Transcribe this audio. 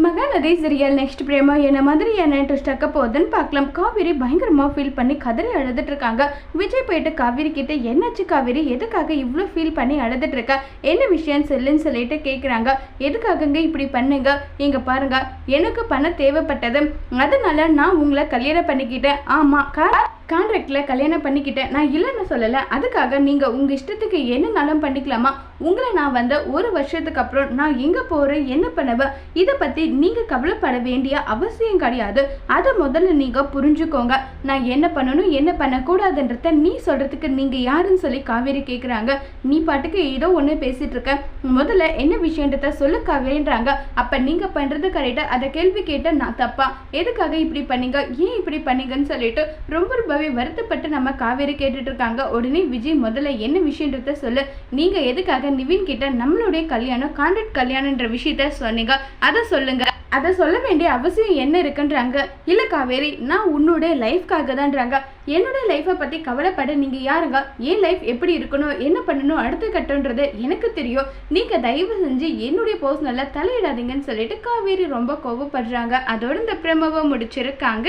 Mahanadi serial next Prema என்ன மாதிரியான interest ஆக்க போகுதுன்னு பார்க்கலாம். காவேரி பயங்கரமா ஃபீல் பண்ணி கதறி அழுதுட்டு இருக்காங்க. விஜய் போயிட்டு காவேரி கிட்ட என்னாச்சு காவேரி, எதுக்காக இவ்வளோ ஃபீல் பண்ணி அழுதுட்டு இருக்கா, என்ன விஷயம் சொல்லுன்னு சொல்லிட்டு கேட்குறாங்க. எதுக்காகங்க இப்படி பண்ணுங்க, இங்க பாருங்க எனக்கு பணம் தேவைப்பட்டது, அதனால நான் உங்களை கல்யாணம் பண்ணிக்கிட்டேன். ஆமா கான்ட்ராக்டில் கல்யாணம் பண்ணிக்கிட்டேன், நான் இல்லைன்னு சொல்லலை. அதுக்காக நீங்கள் உங்கள் இஷ்டத்துக்கு என்னன்னாலும் பண்ணிக்கலாமா? உங்களை நான் வந்த ஒரு வருஷத்துக்கு அப்புறம் நான் எங்கே போகிறேன், என்ன பண்ணுவேன், இதை பற்றி நீங்கள் கவலைப்பட வேண்டிய அவசியம் கிடையாது. அதை முதல்ல நீங்கள் புரிஞ்சுக்கோங்க. நான் என்ன பண்ணணும் என்ன பண்ணக்கூடாதுன்றத நீ சொல்கிறதுக்கு நீங்கள் யாருன்னு சொல்லி காவேரி கேட்குறாங்க. நீ பாட்டுக்கு ஏதோ ஒன்று பேசிகிட்டு இருக்க, முதல்ல என்ன விஷயன்றத சொல்ல காவேரின்றாங்க. அப்போ நீங்கள் பண்ணுறது கரெக்டாக, அதை கேள்வி கேட்ட நான் தப்பா, எதுக்காக இப்படி பண்ணீங்க, ஏன் இப்படி பண்ணீங்கன்னு சொல்லிட்டு ரொம்ப வருத்தப்பட்டு நம்ம காவேரி கேட்டுட்டு இருக்காங்க. உடனே விஜய் முதல்ல என்ன விஷயன்றத சொல்லு, நீங்க எதுக்காக நிவின் கிட்ட நம்மளுடைய கல்யாணம் கான்ட்ராக்ட் கல்யாணம்ன்ற விஷயத்த சொன்னீங்க, அதை சொல்லுங்க. அதை சொல்ல வேண்டிய அவசியம் என்ன இருக்குன்றாங்க. இல்ல காவேரி, நான் உன்னோட லைஃப்காக தான்றாங்க. என்னோட லைஃப்பை பத்தி கவலைப்பட நீங்க யாருங்க, என் லைஃப் எப்படி இருக்கணும் என்ன பண்ணணும் அடுத்த கட்டன்றது எனக்கு தெரியும், நீங்க தயவு செஞ்சு என்னுடைய பர்சனல்ல தலையிடாதீங்கன்னு சொல்லிட்டு காவேரி ரொம்ப கோவப்படுறாங்க. அதோட இந்த பிரமவை முடிச்சிருக்காங்க.